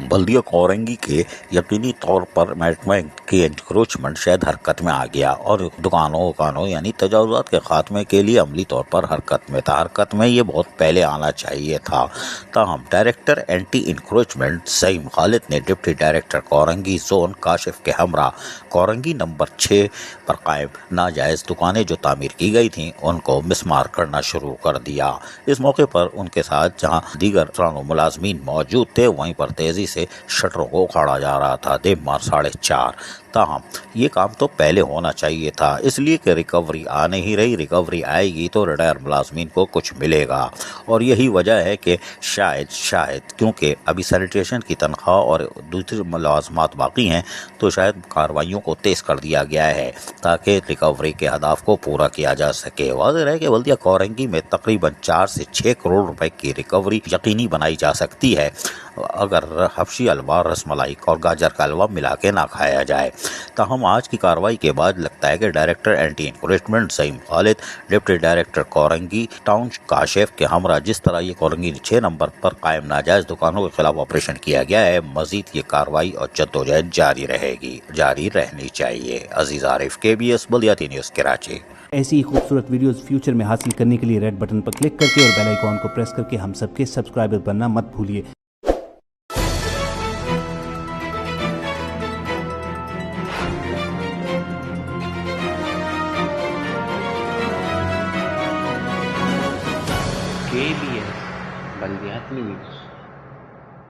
बल्दिया कोरंगी के यकीनी तौर पर महकमे की इंक्रोचमेंट शायद हरकत में आ गया और दुकानों यानी तजावुज़ात के खात्मे के लिए अमली तौर पर हरकत में था। हरकत में ये बहुत पहले आना चाहिए था। ताहम director anti encroachment Saim Khalid ने deputy director Korangi zone Kashif के हमरा कोरंगी नंबर 6 पर कायम नाजायज़ दुकानें जो तामीर की गई थीं उनको मिसमार करना शुरू कर दिया। इस मौके पर उनके साथ जहां दीगर मुलाजमीन मौजूद थे वहीं पर तेजी से शटरों को उखाड़ा जा रहा था। देर मार 4:30। ताहम ये काम तो पहले होना चाहिए था, इसलिए कि रिकवरी आ नहीं रही। रिकवरी आएगी तो रिटायर मुलाजमीन को कुछ मिलेगा और यही वजह है कि शायद क्योंकि अभी सैनिटेशन की तनख्वाह और दूसरी मुलाजमात बाकी हैं तो शायद कार्रवाइयों को तेज कर दिया गया है ताकि रिकवरी के अहदाफ को पूरा किया जा सके। वाज़ेह है कि बल्दिया कोरंगी में तकरीबन 4 से 6 करोड़ रुपए की रिकवरी यकीनी बनाई जा सकती है अगर हबशी हलवा, रसमलाई और गाजर का हलवा मिला के ना खाया जाए। ताहम आज की कार्रवाई के बाद लगता है कि director anti encroachment Saim Khalid, deputy director Korangi town Kashif के हमरा जिस तरह ये कोरंगी 6 नंबर पर कायम नाजायज दुकानों के खिलाफ ऑपरेशन किया गया है, मजीद ये कार्रवाई और जद्दोजहद जारी रहनी चाहिए। अजीज आरिफ, KBS बल्दिया न्यूज़ कराची। ऐसी ही खूबसूरत वीडियोस फ्यूचर में हासिल करने के लिए रेड बटन पर क्लिक करके और बेल आइकॉन को प्रेस करके हम सबके सब्सक्राइबर बनना मत भूलिए। KBS बल्दिया न्यूज़।